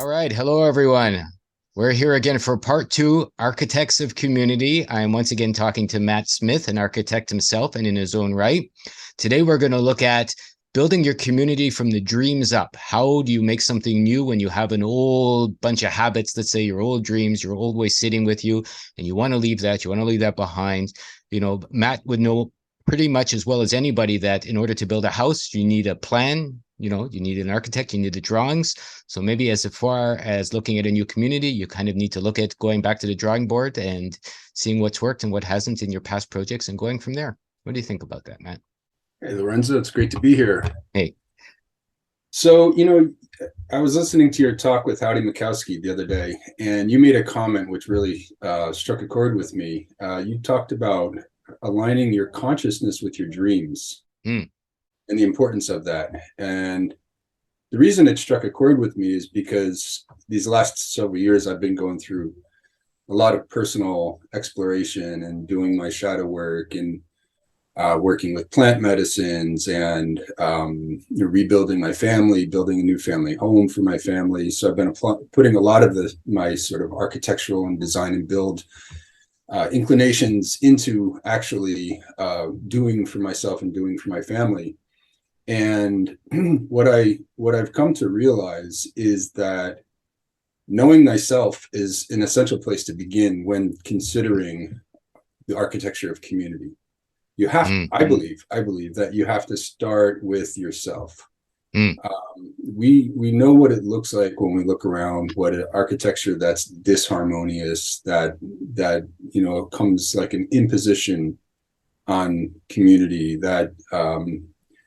All right. Hello, everyone. We're here again for part two, Architects of Community. I am once again talking to Matt Smith, an architect himself and in his own right. Today, we're going to look at building your community from the dreams up. How do you make something new when you have an old bunch of habits, let's say your old dreams, your old way sitting with you, and you want to leave that behind. Matt would know pretty much as well as anybody that in order to build a house, you need a plan. You need an architect, you need the drawings. So maybe as far as looking at a new community, you kind of need to look at going back to the drawing board and seeing what's worked and what hasn't in your past projects and going from there. What do you think about that, Matt? Hey, Lorenzo, it's great to be here. Hey. So, I was listening to your talk with Howdy Mikowski the other day, and you made a comment which really struck a chord with me. You talked about aligning your consciousness with your dreams and the importance of that. And the reason it struck a chord with me is because these last several years I've been going through a lot of personal exploration and doing my shadow work and working with plant medicines and rebuilding my family, building a new family home for my family. So I've been putting a lot of my sort of architectural and design and build inclinations into actually doing for myself and doing for my family. And what I've come to realize is that knowing thyself is an essential place to begin when considering the architecture of community. You have, I believe that you have to start with yourself. We know what it looks like when we look around, what an architecture that's disharmonious, that comes like an imposition on community, that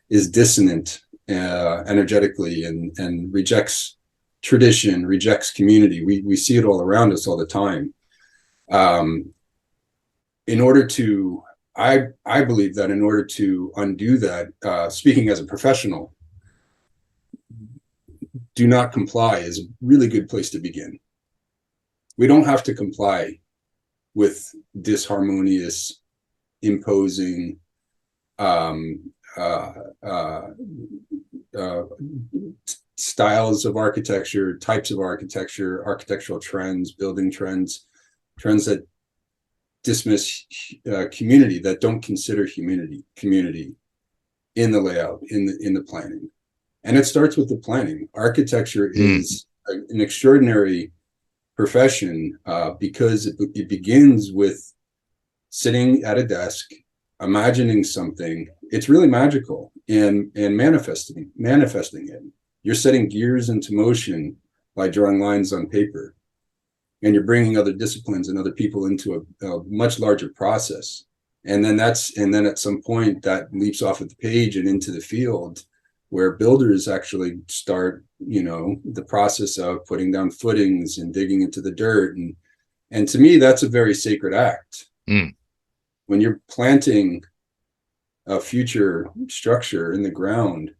is dissonant energetically and rejects tradition, rejects community. We see it all around us all the time. I believe that in order to undo that, speaking as a professional, do not comply is a really good place to begin. We don't have to comply with disharmonious, imposing styles of architecture, types of architecture, architectural trends, building trends that dismiss community, that don't consider community in the layout, in the planning. And it starts with the planning. Architecture is an extraordinary profession because it begins with sitting at a desk, imagining something. It's really magical, and manifesting it. You're setting gears into motion by drawing lines on paper, and you're bringing other disciplines and other people into a much larger process. And then at some point that leaps off of the page and into the field, where builders actually start, the process of putting down footings and digging into the dirt. And to me, that's a very sacred act. When you're planting a future structure in the ground,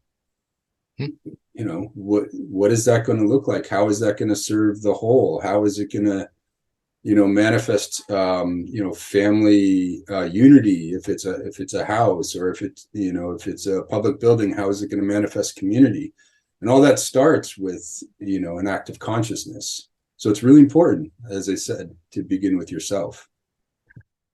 what is that going to look like? How is that going to serve the whole? How is it going to, manifest, family unity? If it's a house, or if it's a public building, how is it going to manifest community? And all that starts with, an act of consciousness. So it's really important, as I said, to begin with yourself.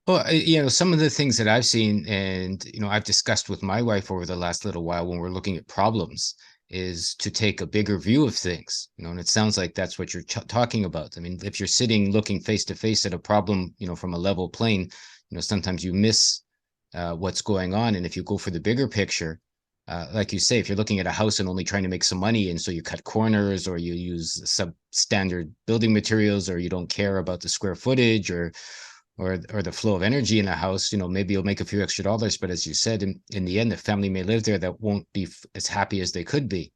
Well, some of the things that I've seen and, I've discussed with my wife over the last little while when we're looking at problems is to take a bigger view of things, and it sounds like that's what you're talking about. I mean, if you're sitting looking face to face at a problem, from a level plane, sometimes you miss what's going on. And if you go for the bigger picture, like you say, if you're looking at a house and only trying to make some money, and so you cut corners or you use substandard building materials, or you don't care about the square footage or the flow of energy in a house, maybe you'll make a few extra dollars. But as you said, in the end, the family may live there that won't be as happy as they could be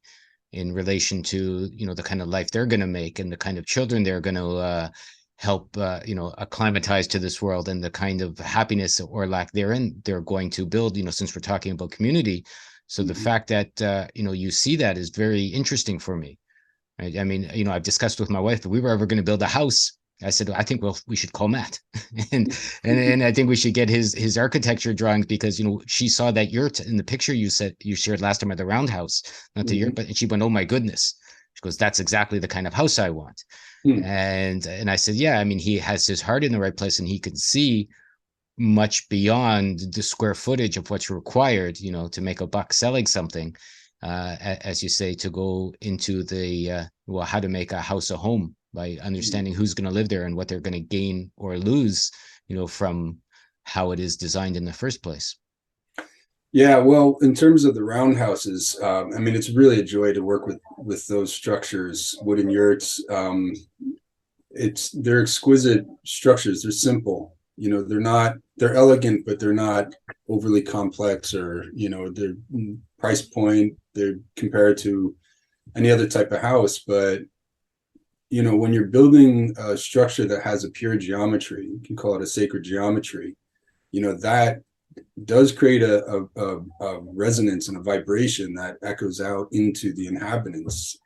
in relation to, the kind of life they're going to make and the kind of children they're going to help, acclimatize to this world, and the kind of happiness or lack therein they're going to build, since we're talking about community. So the fact that, you see that is very interesting for me. Right? I mean, I've discussed with my wife, if we were ever going to build a house, I said, I think we should call Matt, and I think we should get his architecture drawings, because she saw that yurt in the picture you shared last time at the Roundhouse, not the yurt, but she went, oh my goodness. She goes, that's exactly the kind of house I want. Hmm. And I said, yeah, I mean, he has his heart in the right place, and he can see much beyond the square footage of what's required, to make a buck selling something, as you say, to go into the well, how to make a house a home by understanding who's going to live there and what they're going to gain or lose, from how it is designed in the first place. Yeah, well, in terms of the roundhouses, I mean, it's really a joy to work with those structures, wooden yurts. They're exquisite structures. They're simple. They're elegant, but they're not overly complex, or their price point. They're compared to any other type of house. But when you're building a structure that has a pure geometry, you can call it a sacred geometry. That does create a resonance and a vibration that echoes out into the inhabitants.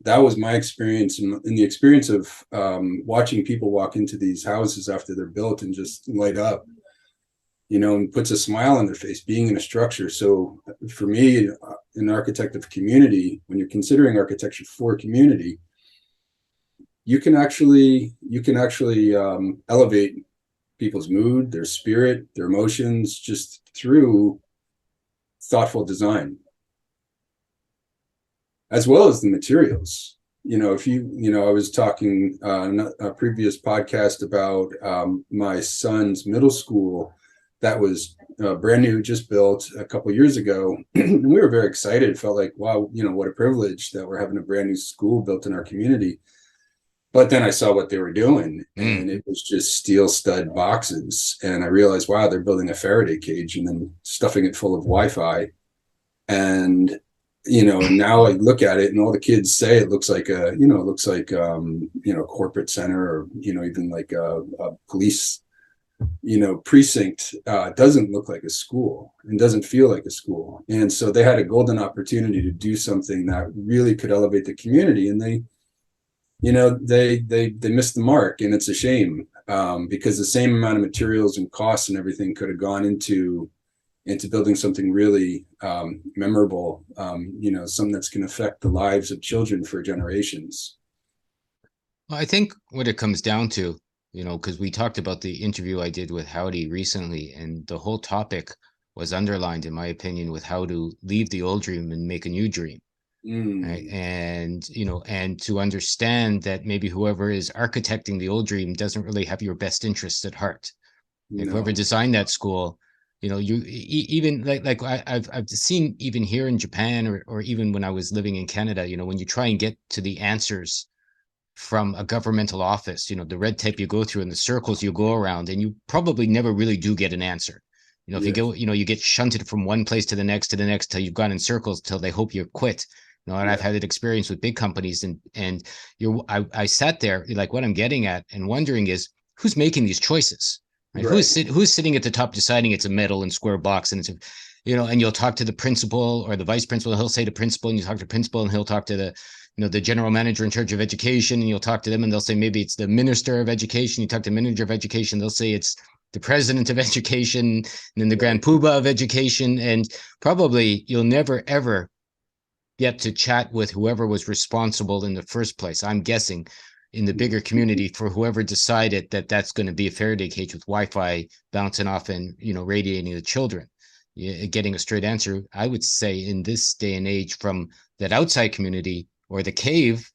That was my experience, in the experience of watching people walk into these houses after they're built and just light up, and puts a smile on their face being in a structure. So for me, an architect of community, when you're considering architecture for community, you can actually elevate people's mood, their spirit, their emotions, just through thoughtful design, as well as the materials. If I was talking a previous podcast about my son's middle school that was brand new, just built a couple of years ago. And we were very excited. It felt like, wow, what a privilege that we're having a brand new school built in our community. But then I saw what they were doing, Mm. and it was just steel stud boxes. And I realized, wow, they're building a Faraday cage and then stuffing it full of Wi-Fi. And now I look at it, and all the kids say it looks like corporate center, or even like a police precinct. Doesn't look like a school and doesn't feel like a school. And so they had a golden opportunity to do something that really could elevate the community, and they missed the mark, and it's a shame, because the same amount of materials and costs and everything could have gone into building something really memorable, something that's going to affect the lives of children for generations. Well, I think what it comes down to, because we talked about the interview I did with Howdy recently, and the whole topic was underlined, in my opinion, with how to leave the old dream and make a new dream. Right. Mm, And to understand that maybe whoever is architecting the old dream doesn't really have your best interests at heart. Like whoever no. designed that school, even like I've seen, even here in Japan, or even when I was living in Canada, when you try and get to the answers from a governmental office, the red tape you go through and the circles you go around, and you probably never really do get an answer. If you Yes. go, you get shunted from one place to the next till you've gone in circles till they hope you quit. And I've Yeah. had that experience with big companies, and I sat there, like, what I'm getting at and wondering is, who's making these choices, right? Right. Who's sitting at the top deciding it's a metal and square box, and it's a, and you'll talk to the principal or the vice principal, he'll say to principal, and you talk to principal, and he'll talk to the general manager in charge of education, and you'll talk to them, and they'll say maybe it's the minister of education. You talk to the manager of education, they'll say it's the president of education, and then the grand Right. poobah of education. And probably you'll never ever get to chat with whoever was responsible in the first place, I'm guessing, in the bigger community, for whoever decided that that's going to be a Faraday cage with Wi-Fi bouncing off and radiating the children. Getting a straight answer, I would say, in this day and age, from that outside community or the cage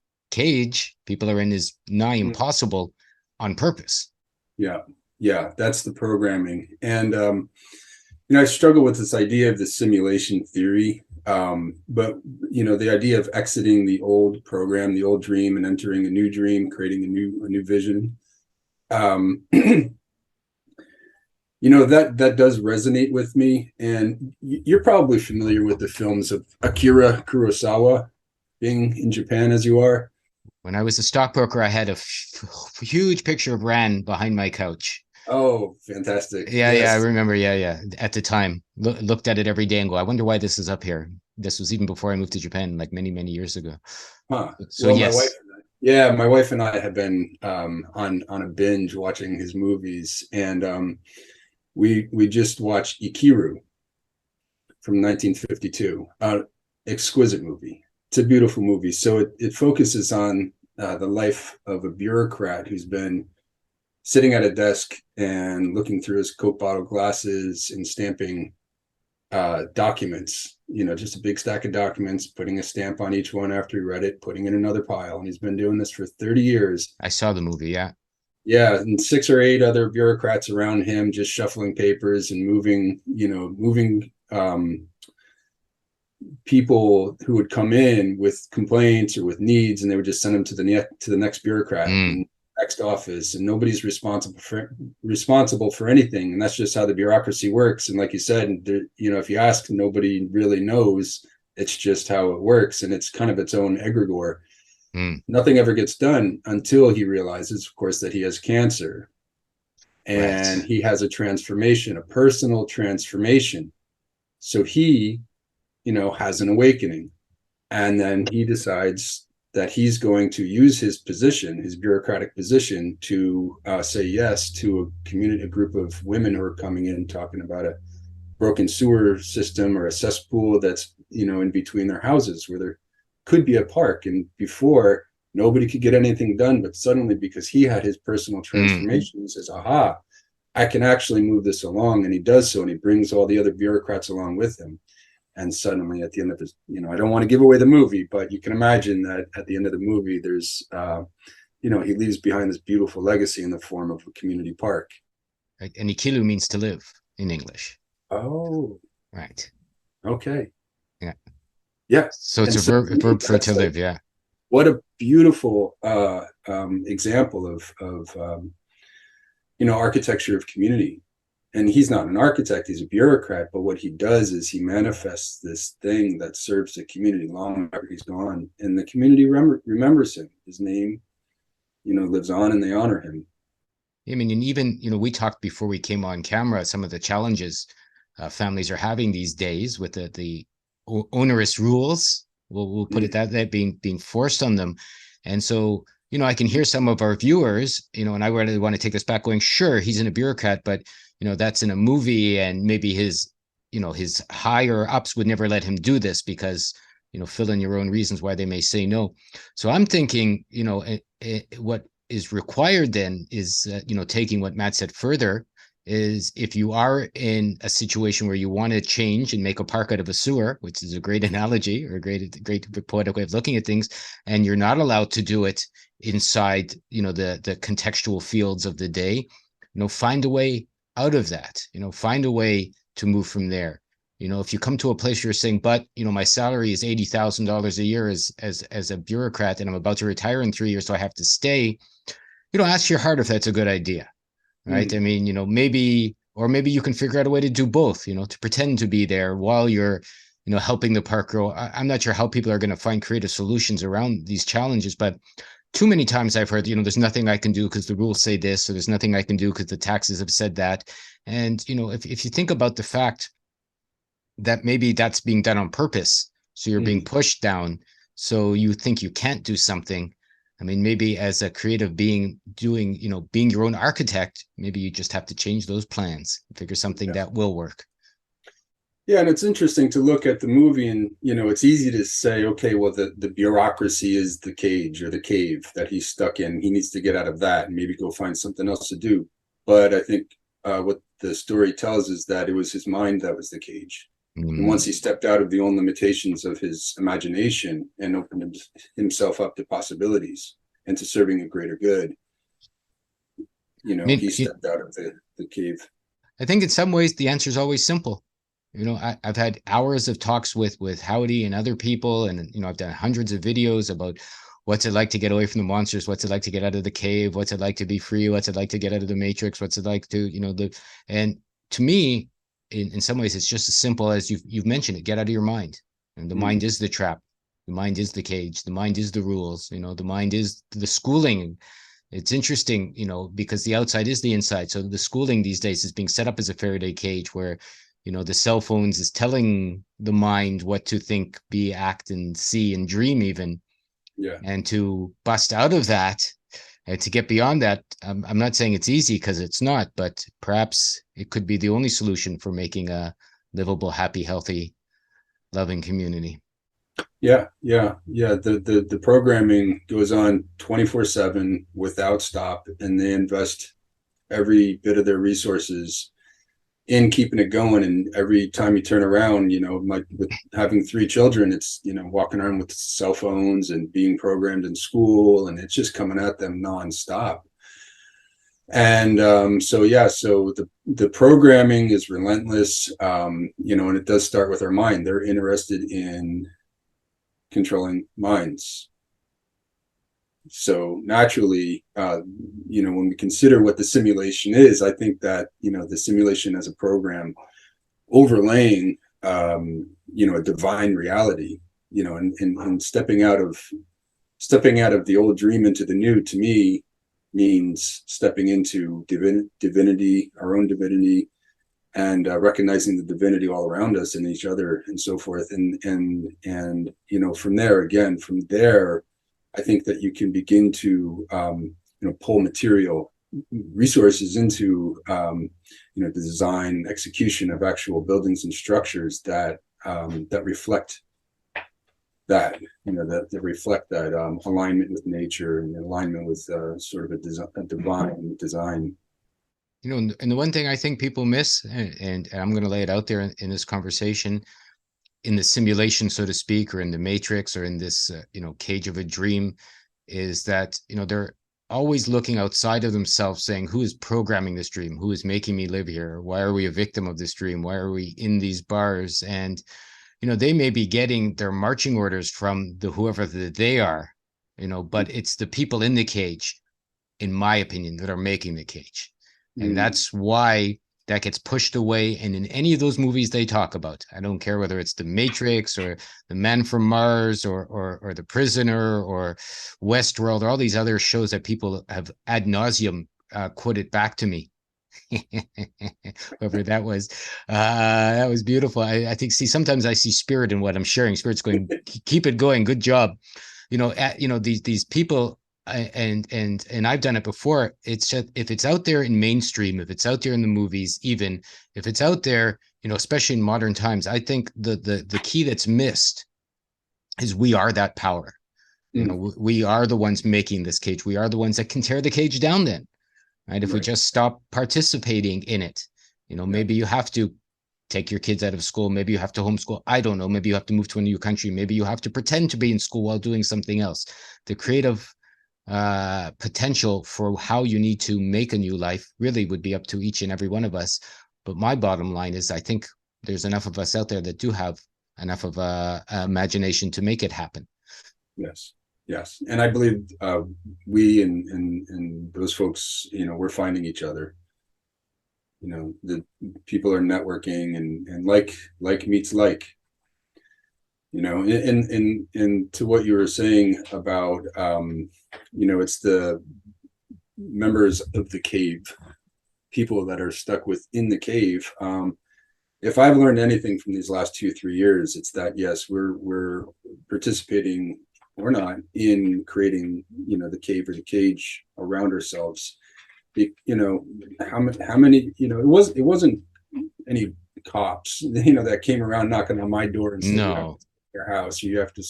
people are in, is nigh impossible on purpose. Yeah. Yeah. That's the programming. And I struggle with this idea of the simulation theory. But the idea of exiting the old program, the old dream, and entering a new dream, creating a new vision. That does resonate with me. And you're probably familiar with the films of Akira Kurosawa, being in Japan as you are. When I was a stockbroker, I had a huge picture of Ran behind my couch. Oh, fantastic. Yeah, I Yes. remember. Yeah. At the time, looked at it every day and go, I wonder why this is up here. This was even before I moved to Japan, like many, many years ago. Huh. So Well, yes, my wife and I have been on a binge watching his movies, and we just watched Ikiru from 1952. Exquisite movie. It's a beautiful movie. So it focuses on the life of a bureaucrat who's been sitting at a desk and looking through his Coke bottle glasses and stamping documents, just a big stack of documents, putting a stamp on each one after he read it, putting in another pile. And he's been doing this for 30 years. I saw the movie. Yeah. Yeah, and 6 or 8 other bureaucrats around him just shuffling papers and moving people who would come in with complaints or with needs, and they would just send them to the next bureaucrat Mm, and next office, and nobody's responsible for anything. And that's just how the bureaucracy works. And like you said, if you ask, nobody really knows. It's just how it works, and it's kind of its own egregore. mm, Nothing ever gets done until he realizes, of course, that he has cancer, and right. he has a transformation, a personal transformation. So he, has an awakening, and then he decides that he's going to use his position, his bureaucratic position, to say yes to a group of women who are coming in talking about a broken sewer system or a cesspool that's in between their houses where there could be a park. And before, nobody could get anything done, but suddenly, because he had his personal Mm. transformation, he says, aha, I can actually move this along. And he does so, and he brings all the other bureaucrats along with him. And suddenly, at the end of this, I don't want to give away the movie, but you can imagine that at the end of the movie, there's he leaves behind this beautiful legacy in the form of a community park. Right. And Ikilu means to live in English. Oh, Right. okay. Yeah. Yeah. So it's And a so verb, to a me, verb for to that's like, live. Yeah. what a beautiful example of architecture of community. And he's not an architect, he's a bureaucrat, but what he does is he manifests this thing that serves the community long after he's gone, and the community remembers him. His name lives on, and they honor him. I mean, and even, we talked before we came on camera, some of the challenges families are having these days with the onerous rules. We'll put it that being forced on them. And so, I can hear some of our viewers, and I really want to take this back going, sure, he's in a bureaucrat, but, that's in a movie, and maybe his higher ups would never let him do this because, fill in your own reasons why they may say no. So I'm thinking, what is required then is, taking what Matt said further, is if you are in a situation where you want to change and make a park out of a sewer, which is a great analogy or a great poetic way of looking at things, and you're not allowed to do it inside, the contextual fields of the day, find a way out of that, find a way to move from there. If you come to a place where you're saying, but, my salary is $80,000 a year as a bureaucrat, and I'm about to retire in 3 years, so I have to stay, ask your heart if that's a good idea, right? I Mm, mean, maybe you can figure out a way to do both, to pretend to be there while you're, helping the park grow. I'm not sure how people are going to find creative solutions around these challenges, but too many times I've heard, there's nothing I can do because the rules say this, or there's nothing I can do because the taxes have said that. And, if you think about the fact that maybe that's being done on purpose, so you're being mm. pushed down, so you think you can't do something. I mean, maybe as a creative being doing, being your own architect, maybe you just have to change those plans, figure something Yeah. that will work. Yeah, and it's interesting to look at the movie, and it's easy to say, okay, well, the bureaucracy is the cage or the cave that he's stuck in. He needs to get out of that and maybe go find something else to do. But I think what the story tells is that it was his mind that was the cage. And once Mm. he stepped out of the own limitations of his imagination and opened himself up to possibilities and to serving a greater good, I mean, he stepped out of the cave. I think in some ways the answer is always simple. I've had hours of talks with Howdy and other people, and I've done hundreds of videos about what's it like to get away from the monsters, what's it like to get out of the cave, what's it like to be free, what's it like to get out of the matrix, what's it like to, and to me, in some ways, it's just as simple as you've mentioned it. Get out of your mind, and the mind Mm, is the trap, the mind is the cage, the mind is the rules, the mind is the schooling. It's interesting, because the outside is the inside. So the schooling these days is being set up as a Faraday cage where, the cell phones is telling the mind what to think, be, act, and see and dream even. yeah. And to bust out of that and to get beyond that, I'm not saying it's easy because it's not, but perhaps it could be the only solution for making a livable, happy, healthy, loving community. Yeah. The programming goes on 24/7 without stop, and they invest every bit of their resources in keeping it going. And every time you turn around, like with having three children, it's, walking around with cell phones and being programmed in school, and it's just coming at them nonstop. And so yeah, so the programming is relentless, and it does start with our mind. They're interested in controlling minds. So naturally, when we consider what the simulation is, I think that the simulation as a program overlaying a divine reality, and stepping out of the old dream into the new, to me, means stepping into divinity, our own divinity, and recognizing the divinity all around us and each other and so forth. And from there, I think that you can begin to pull material resources into the design execution of actual buildings and structures that reflect that reflect that alignment with nature and alignment with sort of a divine design. And the one thing I think people miss, and I'm going to lay it out there in this conversation, in the simulation, so to speak, or in the matrix, or in this, cage of a dream, is that, they're always looking outside of themselves saying, who is programming this dream? Who is making me live here? Why are we a victim of this dream? Why are we in these bars? And, they may be getting their marching orders from the whoever they are, but it's the people in the cage, in my opinion, that are making the cage. And Mm. that's why that gets pushed away. And in any of those movies they talk about, I don't care whether it's The Matrix or The Man from Mars or The Prisoner or Westworld or all these other shows that people have ad nauseum quoted back to me. Whoever that was beautiful. I think, see, sometimes I see spirit in what I'm sharing. Spirit's going, keep it going, good job. These people, and I've done it before. It's just, if it's out there in mainstream, if it's out there in the movies, even if it's out there, especially in modern times, I think the key that's missed is we are that power. Mm. We are the ones making this cage. We are the ones that can tear the cage down then, right? If we Right. just stop participating in it, Yeah. maybe you have to take your kids out of school. Maybe you have to homeschool. I don't know. Maybe you have to move to a new country. Maybe you have to pretend to be in school while doing something else. The creative potential for how you need to make a new life really would be up to each and every one of us. But my bottom line is, I think there's enough of us out there that do have enough of imagination to make it happen. Yes. Yes. And I believe we and those folks, we're finding each other. The people are networking, and like meets like. And to what you were saying about it's the members of the cave, people that are stuck within the cave. If I've learned anything from these last 2-3 years, it's that yes, we're participating or not in creating the cave or the cage around ourselves. How many it wasn't any cops that came around knocking on my door and said you have to No, leave your house, or you have to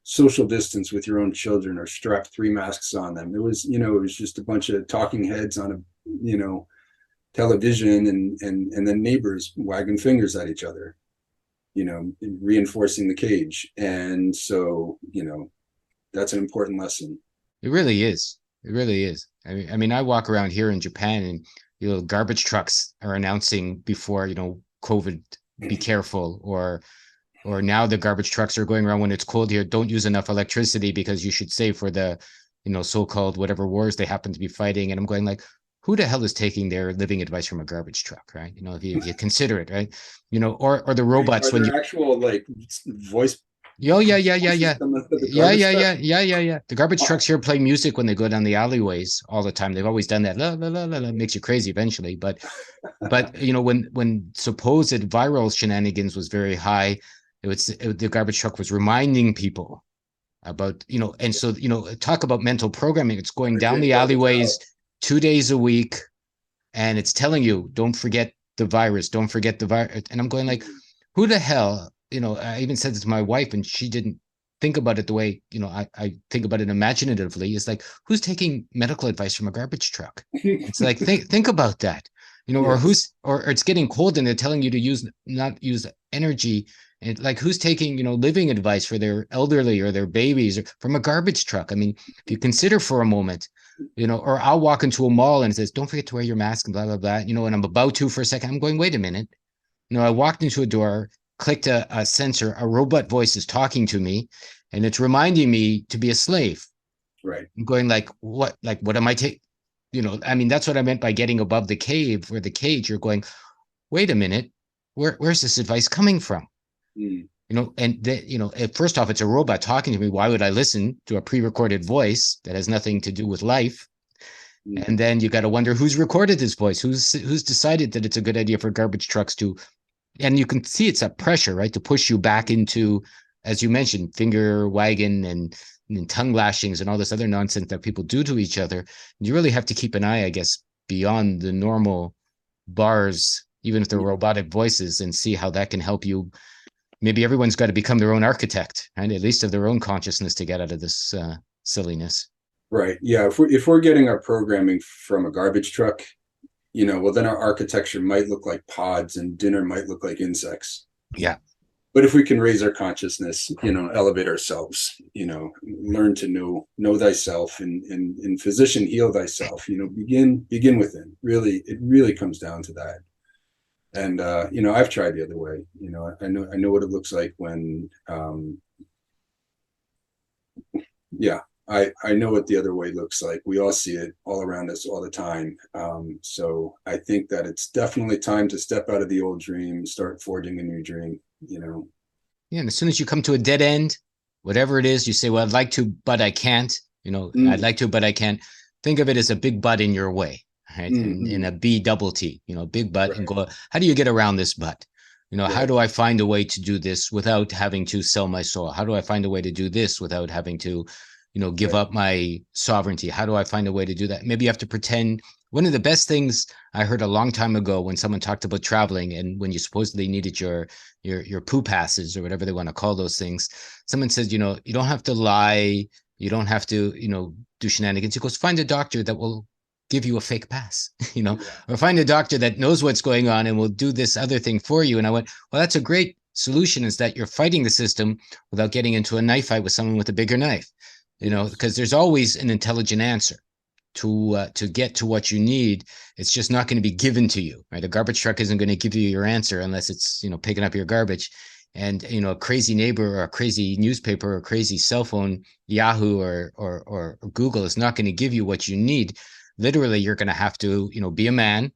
social distance with your own children, or strap 3 masks on them. It was just a bunch of talking heads on a television, and then neighbors wagging fingers at each other, reinforcing the cage. And so that's an important lesson. it really is. It really is. I mean, I walk around here in Japan, and garbage trucks are announcing before, COVID, be careful, or now the garbage trucks are going around when it's cold here. Don't use enough electricity because you should save for the, so-called whatever wars they happen to be fighting. And I'm going like, who the hell is taking their living advice from a garbage truck, right? If you consider it, right? Or the Are robots when you, there actual like voice oh yeah, yeah, yeah, voices yeah. coming out of the Yeah, garbage yeah, truck? yeah, yeah, yeah, yeah. The garbage Wow. trucks here play music when they go down the alleyways all the time. They've always done that. La, la, la, la, la. Makes you crazy eventually. But when supposed viral shenanigans was very high, the garbage truck was reminding people about, and so, talk about mental programming. It's going down Legit the garbage alleyways out. 2 days a week, and it's telling you, don't forget the virus, don't forget the virus. And I'm going like, who the hell I even said it to my wife, and she didn't think about it the way, I think about it imaginatively. It's like, who's taking medical advice from a garbage truck? It's like, think about that, or Yes. or it's getting cold and they're telling you to not use energy. And like, who's taking, living advice for their elderly or their babies or from a garbage truck? I mean, if you consider for a moment, or I'll walk into a mall and it says, don't forget to wear your mask and blah, blah, blah, and I'm about to for a second, I'm going, wait a minute. I walked into a door, clicked a sensor, a robot voice is talking to me, and it's reminding me to be a slave. Right. I'm going what am I taking? I mean, that's what I meant by getting above the cave or the cage. You're going, wait a minute, where's this advice coming from? Mm. First off, it's a robot talking to me. Why would I listen to a pre-recorded voice that has nothing to do with life? Mm. And then you got to wonder who's recorded this voice, who's decided that it's a good idea for garbage trucks to, and you can see it's that pressure, right, to push you back into, as you mentioned, finger wagging and tongue lashings and all this other nonsense that people do to each other. You really have to keep an eye, I guess, beyond the normal bars, even if they're Yeah. robotic voices, and see how that can help you. Maybe everyone's got to become their own architect, right? At least of their own consciousness to get out of this silliness. Right. Yeah. If we're getting our programming from a garbage truck, well, then our architecture might look like pods and dinner might look like insects. Yeah. But if we can raise our consciousness, elevate ourselves, learn to know thyself, and physician heal thyself, begin within. Really, it really comes down to that. And I've tried the other way. I know what it looks like when yeah, I know what the other way looks like. We all see it all around us all the time. So I think that it's definitely time to step out of the old dream, start forging a new dream. Yeah. And as soon as you come to a dead end, whatever it is, you say, well, I'd like to, but I can't. I'd Mm. like to, but I can't. Think of it as a big butt in your way, right? And in Mm-hmm. a B double T, big butt, and Right. go, how do you get around this butt? How Right. do I find a way to do this without having to sell my soul? How do I find a way to do this without having to, give Right. up my sovereignty? How do I find a way to do that? Maybe you have to pretend. One of the best things I heard a long time ago when someone talked about traveling and when you supposedly needed your poo passes or whatever they want to call those things, someone says, you don't have to lie, you don't have to, do shenanigans. He goes, find a doctor that will give you a fake pass, Yeah. or find a doctor that knows what's going on and will do this other thing for you. And I went, well, that's a great solution, is that you're fighting the system without getting into a knife fight with someone with a bigger knife, Yes. because there's always an intelligent answer to get to what you need. It's just not going to be given to you, right? A garbage truck isn't going to give you your answer unless it's, picking up your garbage. And, a crazy neighbor or a crazy newspaper or a crazy cell phone, Yahoo or Google is not going to give you what you need. Literally, you're going to have to, be a man,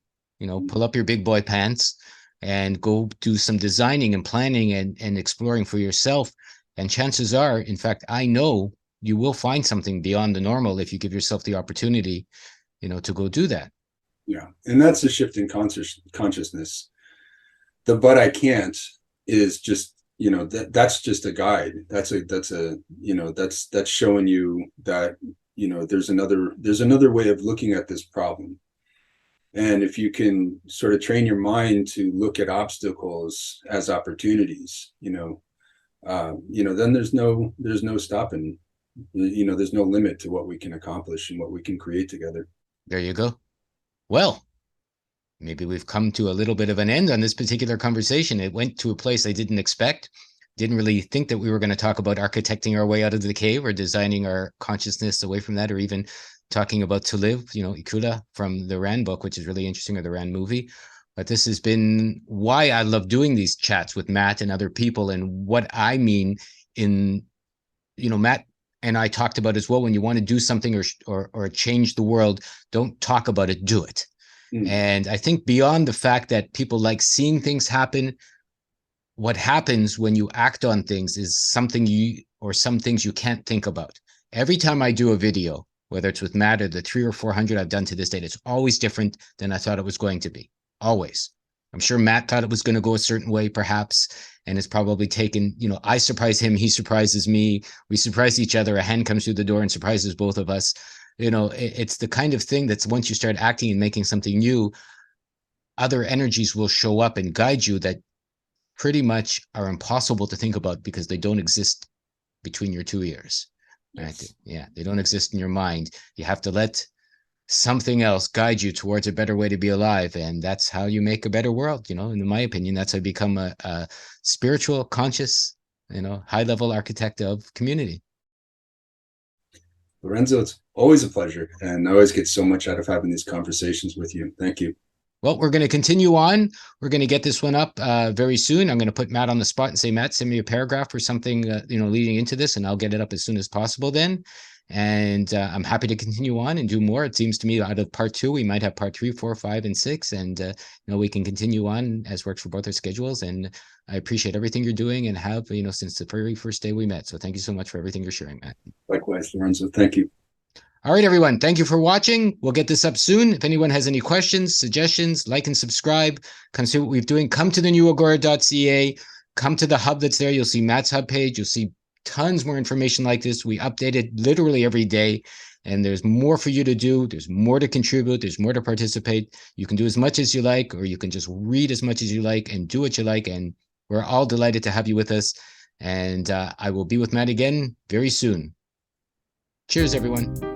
pull up your big boy pants and go do some designing and planning and exploring for yourself. And chances are, in fact, I know you will find something beyond the normal if you give yourself the opportunity, to go do that. Yeah. And that's a shift in consciousness. The but I can't is just, that's just a guide. That's showing you that, there's another way of looking at this problem. And if you can sort of train your mind to look at obstacles as opportunities, then there's no stopping. There's no limit to what we can accomplish and what we can create together. There you go. Well, maybe we've come to a little bit of an end on this particular conversation. It went to a place I didn't expect. Didn't really think that we were going to talk about architecting our way out of the cave or designing our consciousness away from that, or even talking about to live, Ikura from the Rand book, which is really interesting, or the Rand movie. But this has been why I love doing these chats with Matt and other people, and what I mean in, Matt and I talked about as well, when you want to do something or change the world, don't talk about it, do it. Mm. And I think beyond the fact that people like seeing things happen, what happens when you act on things is some things you can't think about. Every time I do a video, whether it's with Matt or the 300 or 400 I've done to this date, it's always different than I thought it was going to be. Always. I'm sure Matt thought it was going to go a certain way, perhaps, and it's probably taken, I surprise him, he surprises me, we surprise each other, a hand comes through the door and surprises both of us. It's the kind of thing that's, once you start acting and making something new, other energies will show up and guide you that pretty much are impossible to think about because they don't exist between your two ears. Right? Yes. Yeah, they don't exist in your mind. You have to let something else guide you towards a better way to be alive, and that's how you make a better world. In my opinion, that's how you become a spiritual, conscious, high level architect of community. Lorenzo, it's always a pleasure, and I always get so much out of having these conversations with you. Thank you. Well, we're going to continue on. We're going to get this one up very soon. I'm going to put Matt on the spot and say, Matt, send me a paragraph or something, leading into this, and I'll get it up as soon as possible then. And I'm happy to continue on and do more. It seems to me out of part 2, we might have part 3, 4, 5, and 6. And, we can continue on as works for both our schedules. And I appreciate everything you're doing and have, since the very first day we met. So thank you so much for everything you're sharing, Matt. Likewise, Lorenzo. Thank you. All right, everyone. Thank you for watching. We'll get this up soon. If anyone has any questions, suggestions, like and subscribe. Come see what we're doing. Come to the newagora.ca. Come to the hub that's there. You'll see Matt's hub page. You'll see tons more information like this. We update it literally every day, and there's more for you to do. There's more to contribute. There's more to participate. You can do as much as you like, or you can just read as much as you like and do what you like. And we're all delighted to have you with us. And I will be with Matt again very soon. Cheers, everyone.